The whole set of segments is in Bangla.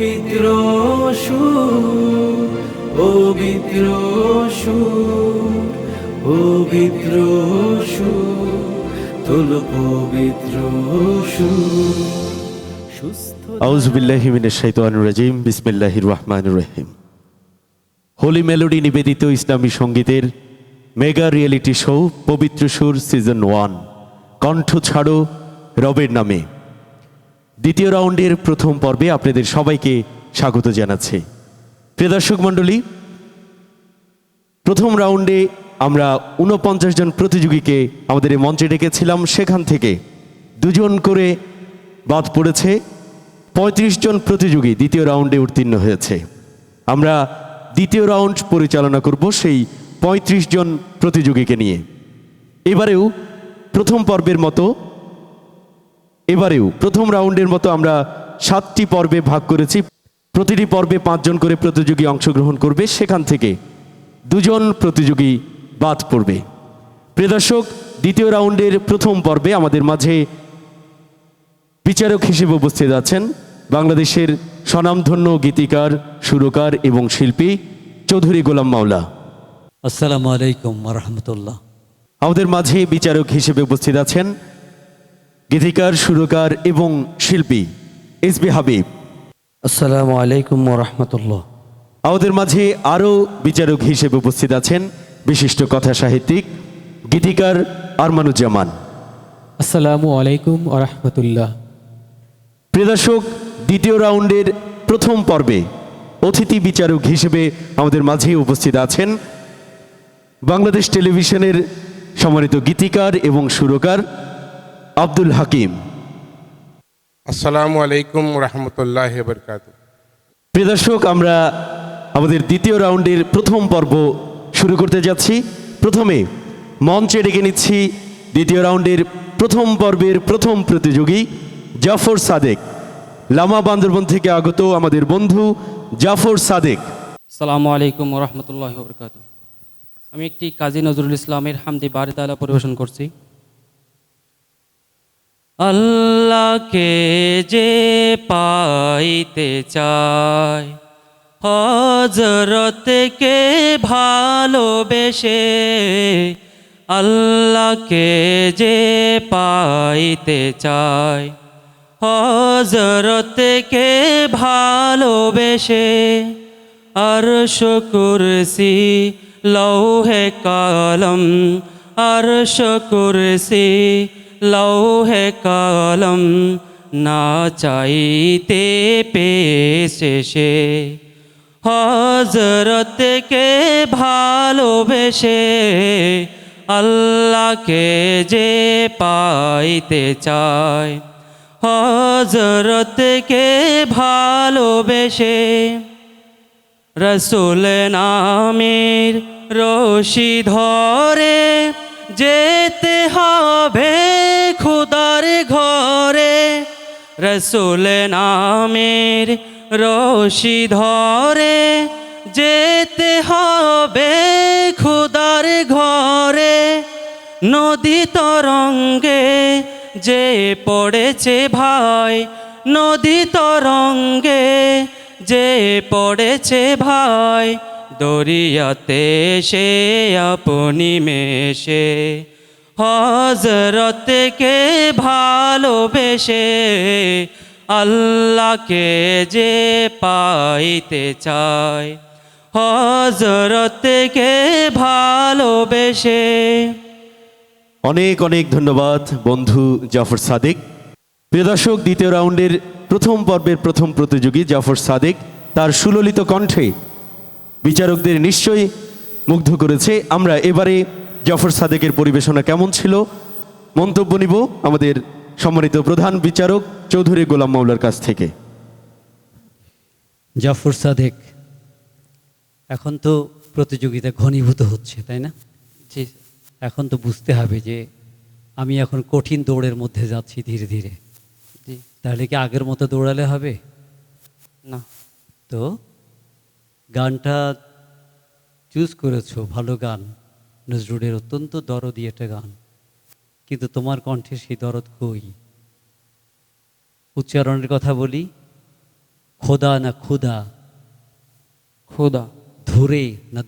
বিদ্রোহ সুর, ও বিদ্রোহ সুর, ও বিদ্রোহ সুর, তোলো পবিত্র সুর। আউযু বিল্লাহি মিনাশ শাইতানির রাজিম। বিসমিল্লাহির রহমানির রহিম। হোলি মেলোডি নিবেদিত ইসলামী সঙ্গীতের মেগা রিয়েলিটি শো পবিত্র সুর সিজন 1 কণ্ঠ ছাড়ো রবের নামে দ্বিতীয় রাউন্ডের প্রথম পর্বে আপনাদের সবাইকে স্বাগত জানাচ্ছি। প্রিয় দর্শক মণ্ডলী, প্রথম রাউন্ডে আমরা 49 জন প্রতিযোগীকে আমাদের এই মঞ্চে ডেকেছিলাম। সেখান থেকে দুজন করে বাদ পড়েছে। 35 জন প্রতিযোগী দ্বিতীয় রাউন্ডে উত্তীর্ণ হয়েছে। আমরা দ্বিতীয় রাউন্ড পরিচালনা করব সেই 35 জন প্রতিযোগীকে নিয়ে। এবারেও প্রথম রাউন্ডের মতো আমরা 7টি পর্বে ভাগ করেছি। প্রতিটি পর্বে 5 জন করে প্রতিযোগী অংশগ্রহণ করবে। সেখান থেকে 2 জন প্রতিযোগী বাদ পড়বে। প্রিয় দর্শক, দ্বিতীয় রাউন্ডের প্রথম পর্বে আমাদের মাঝে বিচারক হিসেবে উপস্থিত আছেন বাংলাদেশের স্বনামধন্য গীতিকার, সুরকার এবং শিল্পী চৌধুরী গোলাম মাওলা। আসসালামু আলাইকুম ওয়া রাহমাতুল্লাহ। আমাদের মাঝে বিচারক হিসেবে উপস্থিত আছেন গীতিকার, সুরকার এবং শিল্পী এসবি হাবিব। আসসালামু আলাইকুম ওয়া রাহমাতুল্লাহ। আমাদের মাঝে আরও বিচারক হিসেবে উপস্থিত আছেন বিশিষ্ট কথা সাহিত্যিক, গীতিকার আরমানুজ্জামান। আসসালামু আলাইকুম ওয়া রাহমাতুল্লাহ। প্রিয় দর্শক, দ্বিতীয় রাউন্ডের প্রথম পর্বে অতিথি বিচারক হিসেবে আমাদের মাঝে উপস্থিত আছেন বাংলাদেশ টেলিভিশনের সম্মানিত গীতিকার এবং সুরকার আব্দুল হাকিম। আসসালামু আলাইকুম রহমতুল্লাহি ওয়া বারাকাতুহু। প্রিয় দর্শক, আমরা আমাদের দ্বিতীয় রাউন্ডের প্রথম পর্ব শুরু করতে যাচ্ছি। প্রথমে মঞ্চে ডেকে নিচ্ছি দ্বিতীয় রাউন্ডের প্রথম পর্বের প্রথম প্রতিযোগী জাফর সাদেক। লামা বান্দরবন থেকে আগত আমাদের বন্ধু জাফর সাদেক। আসসালামু আলাইকুম ওয়া রাহমাতুল্লাহি ওয়া বারাকাতুহু। আমি একটি কাজী নজরুল ইসলামের হামদে বারি তাআলা পরিবেশন করছি। আল্লাহকে যে পাইতে চায়, হযরতকে ভালোবেসে, আল্লাহকে যে পাইতে চায়, হযরতকে ভালোবেসে, আরশ কুরসি লৌহে কলম, আরশ কুরসি লৌহে কলম, না চাইতে পেয়েছে, হযরতকে ভালোবেসে, আল্লাহকে যে পাইতে চায়, হযরতকে ভালোবেসে, রসুল নামের রশি ধরে যেতে হবে খুদার ঘরে, রসুল নামের রশি ধরে যেতে হবে খুদার ঘরে, নদী তরঙ্গে যে পড়েছে ভাই, নদী তরঙ্গে যে পড়েছে ভাই, দরিয়াতে সে আপনি মেশে, হযরতকে ভালোবেসে, আল্লাহকে যে পাইতে চায়, হযরতকে ভালোবেসে। অনেক অনেক ধন্যবাদ বন্ধু জাফর সাদেক। প্রিয় দর্শক, দ্বিতীয় রাউন্ডের প্রথম পর্বের প্রথম প্রতিযোগী জাফর সাদেক তার সুললিত কণ্ঠে বিচারকদের নিশ্চয়ই মুগ্ধ করেছে। আমরা এবারে জাফর সাদেকের পরিবেশনা কেমন ছিল মন্তব্য নিব আমাদের সম্মানিত প্রধান বিচারক চৌধুরী গোলাম মাওলার কাছ থেকে। জাফর সাদেক, এখন তো প্রতিযোগিতা ঘনীভূত হচ্ছে, তাই না? জি, এখন তো বুঝতে হবে যে আমি এখন কঠিন দৌড়ের মধ্যে যাচ্ছি ধীরে ধীরে। জি। তাহলে কি আগের মতো দৌড়ালে হবে না। তো গানটা চুজ করেছো, ভালো গান, নজরুলের অত্যন্ত দরদি একটা গান, কিন্তু তোমার কণ্ঠে সেই দরদ কই? উচ্চারণের কথা বলি, খোদা না খুদা, খোদা, ধরে না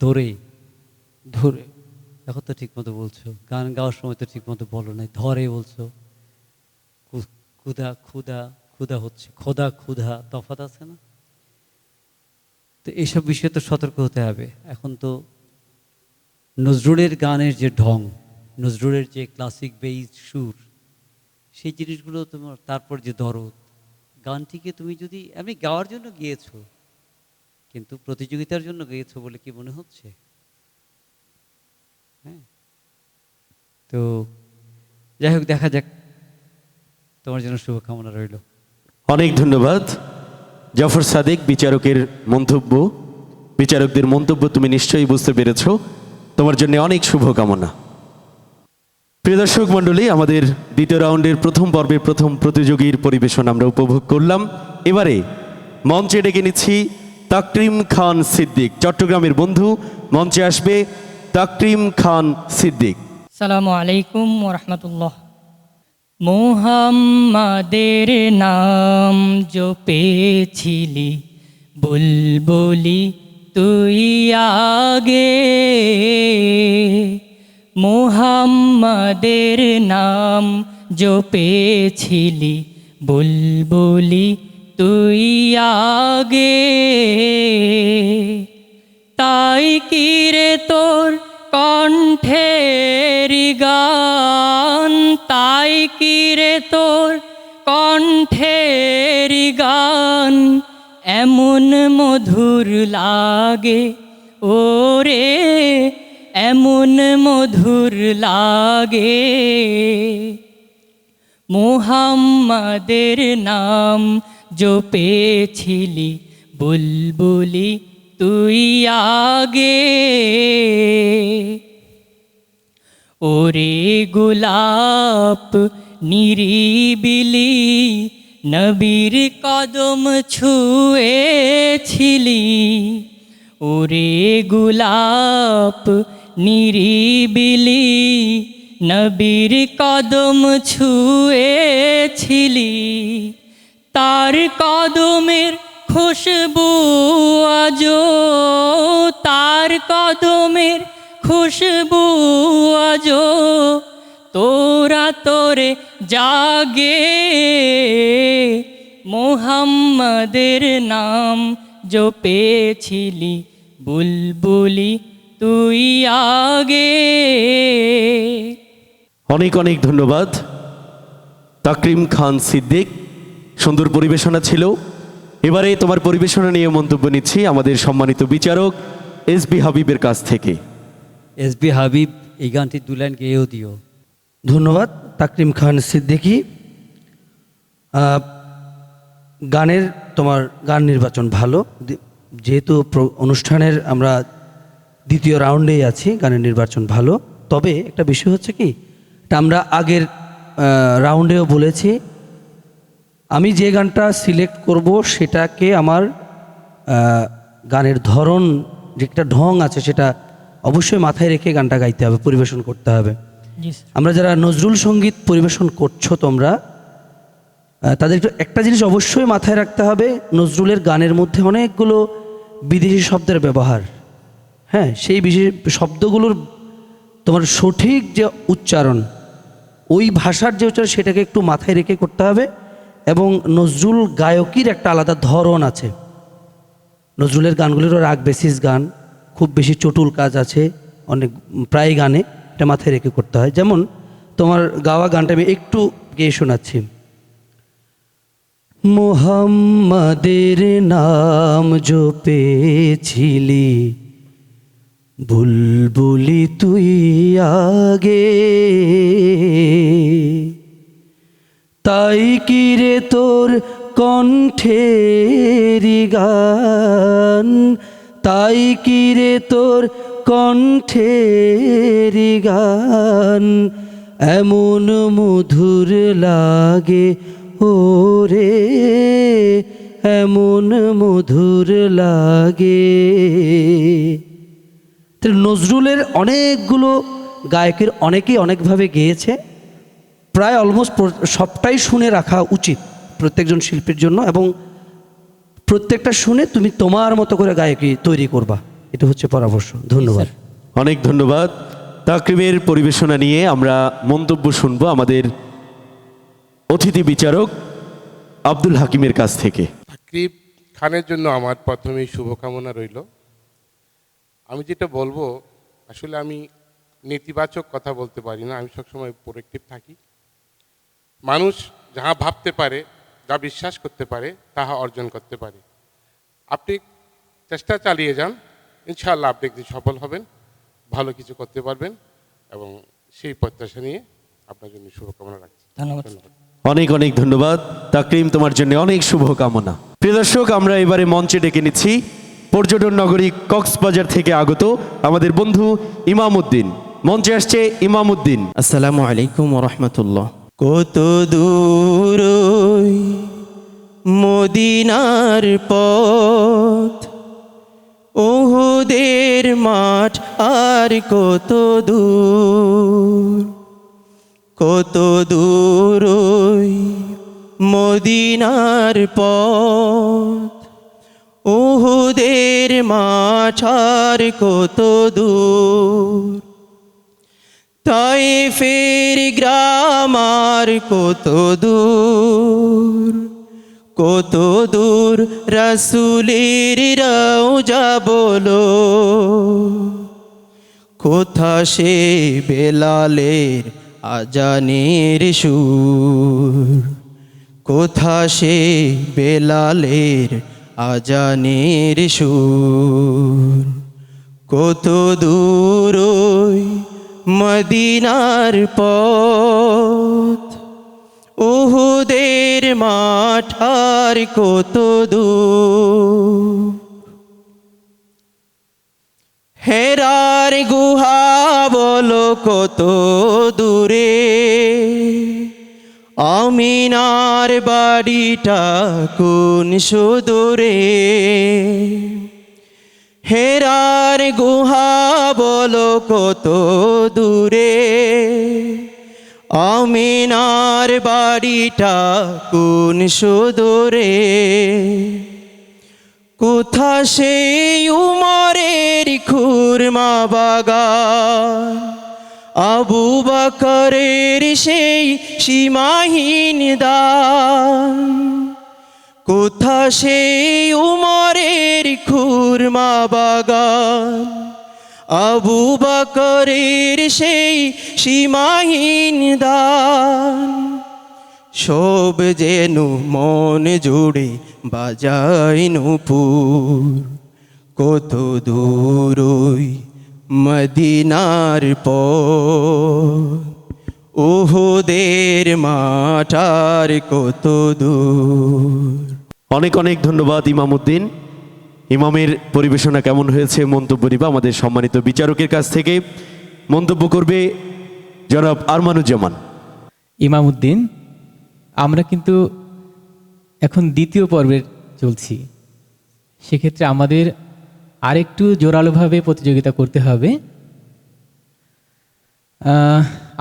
ধরে? ধরে, এখন তো ঠিক মতো বলছো, গান গাওয়ার সময় তো ঠিক মতো বলো নাই, ধরে বলছো। ক্ষুধা ক্ষুধা ক্ষুধা হচ্ছে, খোদা ক্ষুধা, তফাৎ আছে না? তো এইসব বিষয়ে তো সতর্ক হতে হবে। এখন তো নজরুলের গানের যে ঢং, নজরুলের যে ক্লাসিক বেইজ সুর, সেই জিনিসগুলো তোমার, তারপর যে দরদ, গানটিকে তুমি যদি এমনি গাওয়ার জন্য গিয়েছো, কিন্তু প্রতিযোগিতার জন্য গিয়েছো বলে কি মনে হচ্ছে? হ্যাঁ, তো যাই হোক, দেখা যাক। তোমার জন্য শুভকামনা রইল। অনেক ধন্যবাদ জাফর সাদিক। বিচারকদের মন্তব্য তুমি নিশ্চয়ই বুঝতে পেরেছ। তোমার জন্য অনেক শুভকামনা। প্রিয় দর্শক মণ্ডলী, আমাদের দ্বিতীয় রাউন্ডের প্রথম পর্বে প্রথম প্রতিযোগীর পরিবেশন আমরা উপভোগ করলাম। এবারে মঞ্চে ডেকে নিচ্ছি তাকরিম খান সিদ্দিক। চট্টগ্রামের বন্ধু, মঞ্চে আসবে তাকরিম খান সিদ্দিক। আসসালামু আলাইকুম ওরহমতুল্লাহ। মুহাম্মাদের নাম জপেছিলি বুলবুলি তুই আগে, মুহাম্মাদের নাম জপেছিলি বুলবুলি তুই আগে, তাই কি রে তোর কণ্ঠের গান, তাই কি রে তোর কণ্ঠের গান এমন মধুর লাগে ওরে, এমন মধুর লাগে। মুহাম্মাদের নাম জপেছিলি বুলবুলি তুই আগে, ওরে গোলাপ নিরিবিলি নবীর কদম ছুঁয়েছিলি, ওরে গোলাপ নিরিবিলি নবীর কদম ছুঁয়েছিলি, তার কদমের খুশবু আজো, তার কদমের খুশবু আজো তোরা তোরে জাগে, মুহাম্মাদের নাম জপেছিলি বুলবুলি তুই আগে। অনেক অনেক ধন্যবাদ তাকরিম খান সিদ্দিক। সুন্দর পরিবেশনা ছিল। এবারে তোমার পরিবেশনা নিয়ে মন্তব্য নিচ্ছি আমাদের সম্মানিত বিচারক এসবি হাবিবের কাছ থেকে। এসবি হাবিব, এই গানটি 2 লাইন গেয়েও দিও। ধন্যবাদ তাকরিম খান সিদ্দিকী। গানের তোমার গান নির্বাচন ভালো, যেহেতু অনুষ্ঠানের আমরা দ্বিতীয় রাউন্ডেই আছি, গানের নির্বাচন ভালো। তবে একটা বিষয় হচ্ছে কি, এটা আমরা আগের রাউন্ডেও বলেছি, আমি যে গানটা সিলেক্ট করব সেটাকে আমার গানের ধরন, যে একটা ঢং আছে, সেটা অবশ্যই মাথায় রেখে গানটা গাইতে হবে, পরিবেশন করতে হবে। আমরা যারা নজরুল সঙ্গীত পরিবেশন করছো তোমরা, তাদের একটা জিনিস অবশ্যই মাথায় রাখতে হবে, নজরুলের গানের মধ্যে অনেকগুলো বিদেশি শব্দের ব্যবহার। হ্যাঁ, সেই বিশেষ শব্দগুলোর তোমার সঠিক যে উচ্চারণ, ওই ভাষার যে উচ্চারণ, সেটাকে একটু মাথায় রেখে করতে হবে। এবং নজরুল গায়কির একটা আলাদা ধরন আছে। নজরুলের গানগুলিরও রাগ বেসিস গান, খুব বেশি চটুল কাজ আছে অনেক, প্রায় গানে, এটা মাথায় রেখে করতে হয়। যেমন তোমার গাওয়া গানটা আমি একটু গেয়ে শোনাচ্ছি। মুহাম্মাদের নাম জপেছিলি বুলবুলি তুই আগে, তাই কি রে তোর কণ্ঠের গান, তাই কি রে তোর কণ্ঠের গান এমন মধুর লাগে ওরে, এমন মধুর লাগে। নজরুলের অনেকগুলো গায়কের অনেকেই অনেকভাবে গেয়েছে, প্রায় অলমোস্ট সবটাই শুনে রাখা উচিত প্রত্যেকজন শিল্পীর জন্য। এবং প্রত্যেকটা শুনে তুমি তোমার মতো করে গায়কি তৈরি করবা, এটা হচ্ছে পরামর্শ। ধন্যবাদ। অনেক ধন্যবাদ। তাকরিমের পরিবেশনা নিয়ে আমরা মন্তব্য শুনবো আমাদের অতিথি বিচারক আব্দুল হাকিমের কাছ থেকে। তাকরিব খানের জন্য আমার প্রথমেই শুভকামনা রইল। আমি যেটা বলবো, আসলে আমি নেতিবাচক কথা বলতে পারি না, আমি সবসময় প্রোয়েক্টিভ থাকি। মানুষ যাহা ভাবতে পারে, যা বিশ্বাস করতে পারে, তাহা অর্জন করতে পারে। আপনি চেষ্টা চালিয়ে যান, ইনশাআল্লাহ আপনি একদিন সফল হবেন, ভালো কিছু করতে পারবেন, এবং সেই প্রত্যাশা নিয়ে আপনার জন্য শুভকামনা রাখছি। ধন্যবাদ। অনেক অনেক ধন্যবাদ তাকরিম, তোমার জন্য অনেক শুভকামনা। প্রিয় দর্শক, আমরা এবারে মঞ্চে ডেকে নিচ্ছি পর্যটন নগরী কক্সবাজার থেকে আগত আমাদের বন্ধু ইমামউদ্দিন। মঞ্চে আসছে ইমামউদ্দিন। আসসালামু আলাইকুম ওরহমতুল্লাহ। কত দূর ওই মদিনার পথ, ওহুদের মাঠ আর কত দূর, কত দূর ওই মদিনার পথ, ওহুদের মাঠ আর কত দূর, তায়েফের গ্রাম আর কত দূর, কত দূর রাসূলের রওজা বলো, কোথা সে বেলালের আজানের সুর, কোথা সে বেলালের আজানের সুর, কত দূর ওই মদিনার পথ, উহুদের মাঠ আর কত দূর, হেরার গুহা বলো কত দূরে, আমিনার বাড়িটা কোন সুদূরে, হেরার গুহা বলো কত দূরে, আমিনার বাড়িটা কোন সুদূরে, কোথা সেই উমরের খুরমা বাগান, আবু বকরের সেই সীমাহীন দান, কোথা সেই উমরের খুরমা বাগান, আবু বকরের সেই সীমাহীন দান, সব যেন মন জুড়ে বাজায় নূপুর, কত দূর ওই মদিনার পথ, উহুদের মাঠ আর কত দূর। অনেক অনেক ধন্যবাদ ইমামউদ্দিন। ইমামের পরিবেশনা কেমন হয়েছে মন্তব্য নিবা আমাদের সম্মানিত বিচারকের কাছ থেকে। মন্তব্য করবে জনাব আরমানুজ্জামান। ইমামউদ্দিন, আমরা কিন্তু এখন দ্বিতীয় পর্বের চলছি, সেক্ষেত্রে আমাদের আরেকটু জোরালোভাবে প্রতিযোগিতা করতে হবে।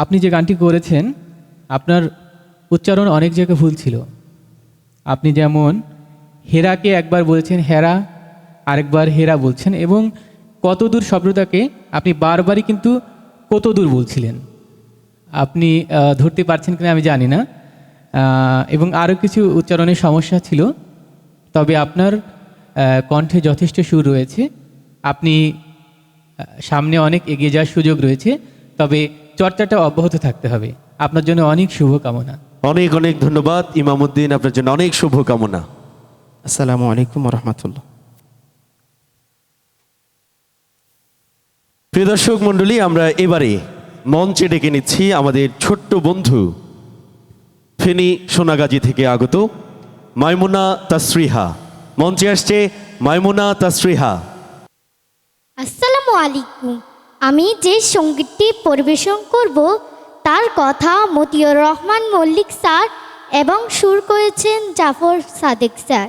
আপনি যে গানটি করেছেন, আপনার উচ্চারণ অনেক জায়গায় ভুল ছিল। আপনি যেমন হেরাকে একবার বলছেন হেরা, আরেকবার হেরা বলছেন, এবং কত দূর শব্দটাকে আপনি বারবারই কিন্তু কত দূর বলছিলেন। আপনি ধরতে পারছেন কিনা আমি জানি না, এবং আরও কিছু উচ্চারণের সমস্যা ছিল। তবে আপনার কণ্ঠে যথেষ্ট সুর রয়েছে, আপনি সামনে অনেক এগিয়ে যাওয়ার সুযোগ রয়েছে, তবে চর্চাটা অব্যাহত থাকতে হবে। আপনার জন্য অনেক শুভকামনা। অনেক অনেক ধন্যবাদ ইমামউদ্দিন, আপনার জন্য অনেক শুভকামনা। আসসালামু আলাইকুম ওরহমতুল্লাহ। প্রিয় দর্শক মণ্ডলী, আমরা এবারে মঞ্চে ডেকে নিচ্ছি আমাদের ছোট্ট বন্ধু ফেনী সোনাগাজী থেকে আগত মাইমুনা তাসরিহা। মঞ্চে আসছে মাইমুনা তাসরিহা। আসসালামু আলাইকুম। আমি যে সঙ্গীতটি পরিবেশন করব তার কথা মতিউর রহমান মল্লিক স্যার এবং সুর করেছেন জাফর সাদেক স্যার।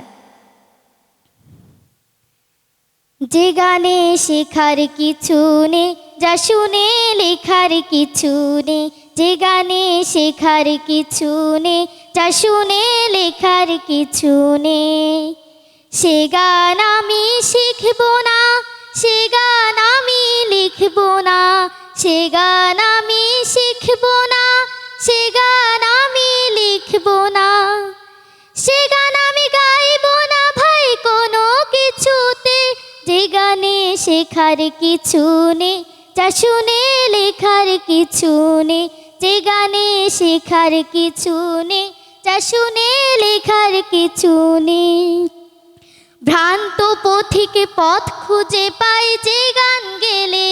যে গানে শেখার কিছু নেই, যা শুনে লেখার কিছু নেই, যে গানে শেখার কিছু নেই, যা শুনে লেখার কিছু নেই, সে গান আমি শিখব না, সে গান আমি লিখব না, সে গান আমি শিখব না, সে গান আমি লিখব না, সে গান আমি গাইব না ভাই কোনো কিছুতে, যে গানে শেখার কিছু নেই, যা শুনে লেখার কিছু নেই, যে গানে শেখার কিছু নেই, যা শুনে লেখার কিছু নেই। ভ্রান্ত পথিকে পথ খুঁজে পায় যে গান গেলে,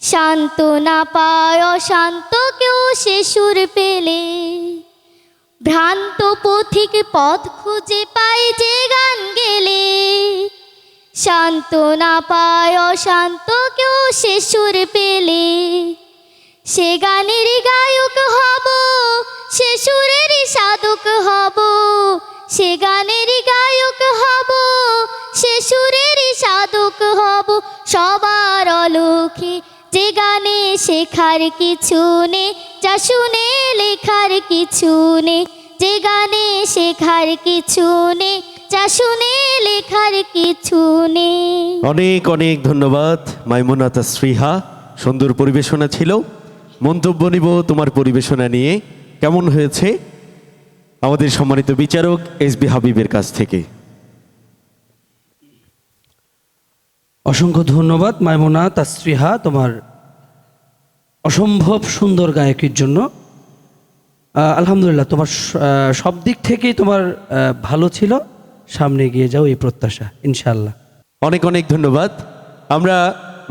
শান্ত না পায় অশান্ত কেউ সে সুর পেলে। ভ্রান্ত পথিক পথ খুঁজে পায় যে গান গেলে, শান্ত না পায় অশান্ত কেউ সে সুর পেলে। সে গানের গায়ক হব, সে সুরের সাধক হব, সে গানের গায়ক হব, সে সুরের সাধক হব। সবার অলৌকিক যে গানে শেখার কিছু নেই, যা শুনে লেখার কিছু নেই, যে গানে শেখার কিছু নেই, যা শুনে লেখার কিছু নেই। অনেক অনেক ধন্যবাদ মাইমুনা তাসরিহা, সুন্দর পরিবেশনা ছিল। মন্তব্য নিব তোমার পরিবেশনা নিয়ে, কেমন হয়েছে আমাদের সম্মানিত বিচারক এসবি হাবিবের কাছ থেকে। অসংখ্য ধন্যবাদ মাইমুনা তাসরিহা তোমার অসম্ভব সুন্দর গায়কির জন্য। আলহামদুলিল্লাহ, তোমার সব দিক থেকেই তোমার ভালো ছিল, সামনে এগিয়ে যাও এই প্রত্যাশা ইনশাআল্লাহ। অনেক অনেক ধন্যবাদ। আমরা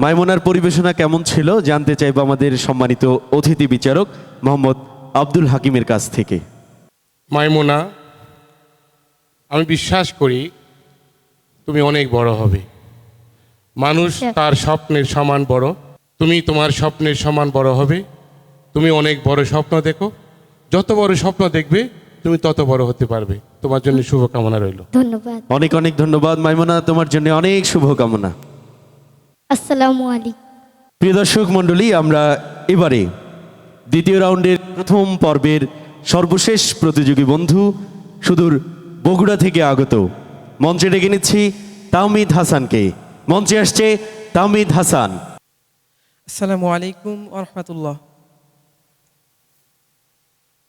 মাইমুনার পরিবেশনা কেমন ছিল জানতে চাইব আমাদের সম্মানিত অতিথি বিচারক মোহাম্মদ আব্দুল হাকিমের কাছ থেকে। মাইমুনা, আমি বিশ্বাস করি তুমি অনেক বড় হবে। মানুষ তার স্বপ্নের সমান বড়, তুমি তোমার স্বপ্নের সমান বড় হবে। তুমি অনেক বড় স্বপ্ন দেখো, যত বড় স্বপ্ন দেখবে তুমি তত বড় হতে পারবে। তোমার জন্য শুভকামনা রইল। ধন্যবাদ। অনেক অনেক ধন্যবাদ মাইমুনা, তোমার জন্য অনেক শুভকামনা। আসসালামু আলাইকুম। প্রিয় দর্শক মণ্ডলী, আমরা এবারে দ্বিতীয় রাউন্ডের প্রথম পর্বের সর্বশেষ প্রতিযোগী বন্ধু সুদূর বগুড়া থেকে আগত মঞ্চে ডেকে নিচ্ছি তাওমিদ হাসানকে। মঞ্চে আসছে তাওমিদ হাসান। আসসালামু আলাইকুম ওয়া রাহমাতুল্লাহ।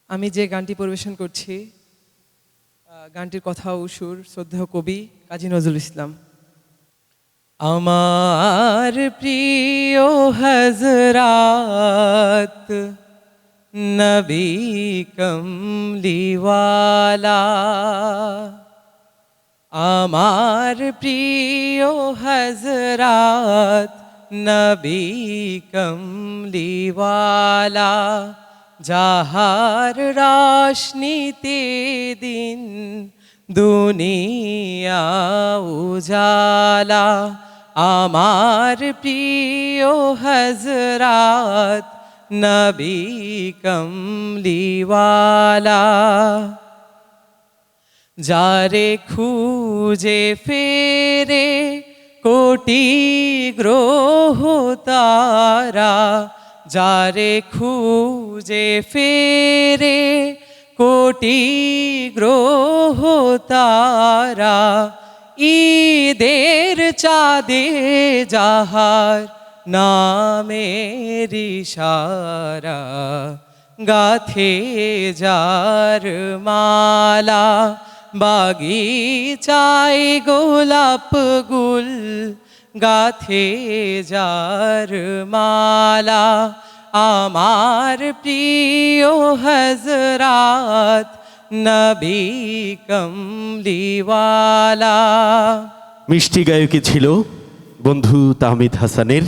আমি যে গানটি পরিবেশন করছি, গানটির কথা ও সুর শ্রদ্ধেয় কবি কাজী নজরুল ইসলাম। আমার প্রিয় হযরত নবী কমলিওয়ালা, আমার প্রিয় হযরত নবী কমলিওয়ালা, যাহার রোশনীতে দিন দুনিয়া উজালা। আমার প্রিয় হযরত নবী কমলিওয়ালা, যারে খুঁজে ফেরে কোটি গ্রহ তারা, যারে খুঁজে ফেরে কোটি গ্রহ তারা, ঈদের চাঁদে যাহার নামের ইশারা, গাথে যার মালা, বাগিচায় গোলাপ গুল গাথে যার মালা। আমার প্রিয় হযরত নবী কমলিওয়ালা। মিষ্টি গায়কী ছিল বন্ধু তাহমিদ হাসানের।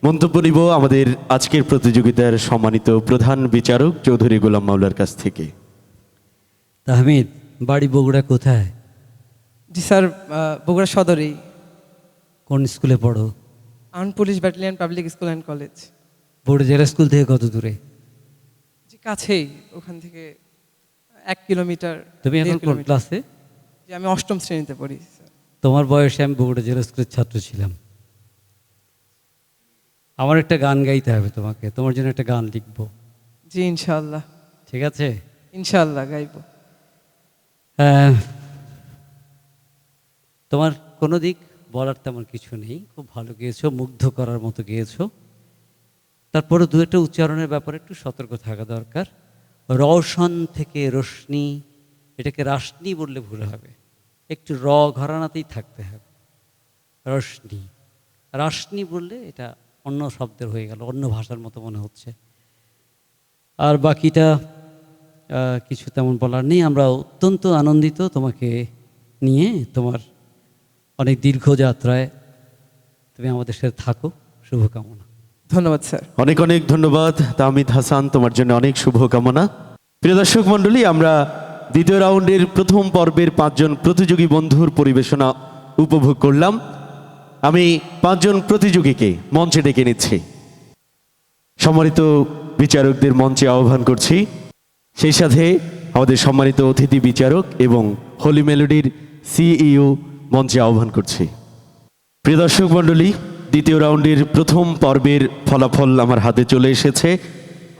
মন্তব্য নিব আমাদের আজকের প্রতিযোগিতার সম্মানিত প্রধান বিচারক চৌধুরী গোলাম মাওলার কাছ থেকে। তাহমিদ, বাড়ি বগুড়া কোথায়? জি স্যার, বগুড়া সদরেই। কোন স্কুলে পড়ো? Armed police battalion public school and college. Bogura জেলা স্কুল থেকে কত দূরে? জি কাছেই, ওখান থেকে 1 কিলোমিটার। তুমি এখন কোন ক্লাসে? জি আমি 8ম শ্রেণীতে পড়ি স্যার। তোমার বয়সে আমি বগুড়া জেলা স্কুলের ছাত্র ছিলাম। আমার একটা গান গাইতে হবে তোমাকে, তোমার জন্য একটা গান লিখবো। জি ইনশাআল্লাহ। ঠিক আছে? ইনশাআল্লাহ গাইব। তোমার কোনো দিক বলার তেমন কিছু নেই, খুব ভালো গেয়েছো, মুগ্ধ করার মতো গেয়েছো। তারপরে দু একটা উচ্চারণের ব্যাপারে একটু সতর্ক থাকা দরকার। রওশন থেকে রশ্মি, এটাকে রাশনি বললে ভুল হবে, একটু র ঘরানাতেই থাকতে হবে। রশ্নি, রাশনি বললে এটা অন্য শব্দের হয়ে গেল, অন্য ভাষার মতো মনে হচ্ছে। আর বাকিটা কিছু তেমন বলার নেই। আমরা অত্যন্ত আনন্দিত তোমাকে নিয়ে, তোমার অনেক দীর্ঘ যাত্রায় তুমি আমাদের সাথে থাকো, শুভকামনা। ধন্যবাদ স্যার। অনেক অনেক ধন্যবাদ তাহমিদ হাসান, তোমার জন্য অনেক শুভকামনা। প্রিয় দর্শক মণ্ডলী, আমরা দ্বিতীয় রাউন্ডের প্রথম পর্বের 5 জন প্রতিযোগী বন্ধুর পরিবেশনা উপভোগ করলাম। আমি 5 জন প্রতিযোগীকে মঞ্চে ডেকে নিচ্ছি, সম্মানিত বিচারকদের মঞ্চে আহ্বান করছি। সেই সাথে আমাদের সম্মানিত অতিথি বিচারক এবং হোলি মেলোডির সিইও মঞ্চে আহ্বান করছি। প্রিয় দর্শক মণ্ডলী, দ্বিতীয় রাউন্ডের প্রথম পর্বের ফলাফল আমার হাতে চলে এসেছে।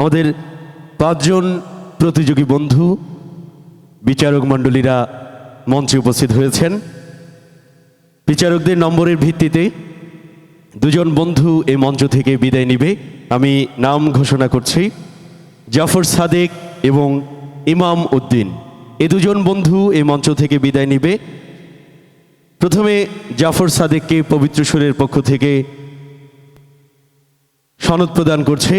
আমাদের 5 জন প্রতিযোগী বন্ধু বিচারক মণ্ডলীরা মঞ্চে উপস্থিত হয়েছেন। বিচারকদের নম্বরের ভিত্তিতে 2 জন বন্ধু এই মঞ্চ থেকে বিদায় নিবে। আমি নাম ঘোষণা করছি, জাফর সাদেক এবং ইমাম উদ্দিন, এই 2 জন বন্ধু এই মঞ্চ থেকে বিদায় নিবে। প্রথমে জাফর সাদেককে পবিত্র সুরের পক্ষ থেকে সনদ প্রদান করছে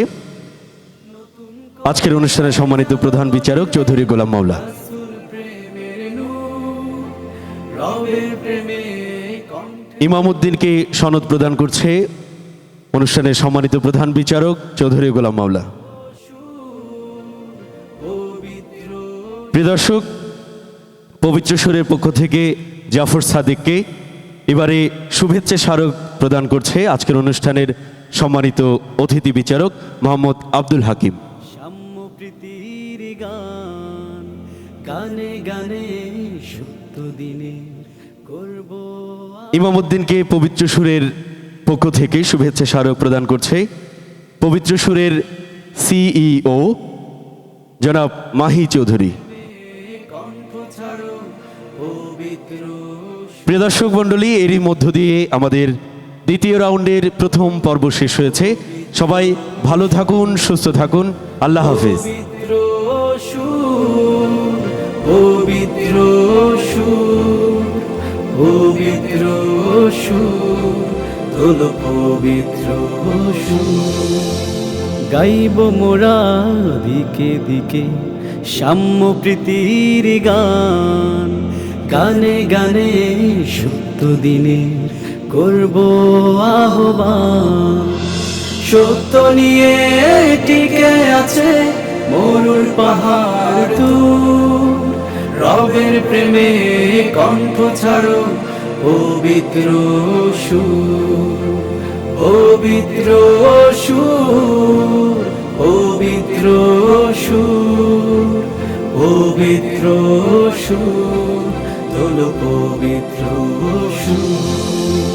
আজকের অনুষ্ঠানের সম্মানিত প্রধান বিচারক চৌধুরী গোলাম মাওলা। ইমাম উদ্দিনকে সনদ প্রদান করছে অনুষ্ঠানের সম্মানিত প্রধান বিচারক চৌধুরী গোলাম মাওলা। প্রিয় দর্শক, পবিত্র সুরের পক্ষ থেকে জাফর সাদেককে এবারে শুভেচ্ছা স্মারক প্রদান করছে আজকের অনুষ্ঠানের সম্মানিত অতিথি বিচারক মোহাম্মদ আব্দুল হাকিম। সাম্যপ্রীতির গান গানে গানে সত্য দিনে করব। ইমাম উদ্দিনকে পবিত্র সুরের পক্ষ থেকে শুভেচ্ছা স্মারক প্রদান করছে পবিত্র সুরের সিইও জনাব মাহি চৌধুরী। প্রিয় দর্শক মণ্ডলী, এরই মধ্য দিয়ে আমাদের দ্বিতীয় রাউন্ডের প্রথম পর্ব শেষ হয়েছে। সবাই ভালো থাকুন, সুস্থ থাকুন, আল্লাহ হাফেজ। পবিত্র সুর, পবিত্র সুর, তোলো পবিত্র সুর। গাইব মোরা দিকে দিকে সাম্যপ্রীতির গান, গানে গানে সত্য দিনের করব আহ্বান। সত্য নিয়ে টিকে আছে মরুর পাহাড় দূর, রবের প্রেমে কণ্ঠ ছাড়ো পবিত্র সুর, পবিত্র সুর, পবিত্র সুর, পবিত্র সুর, তোলো পবিত্র সুর।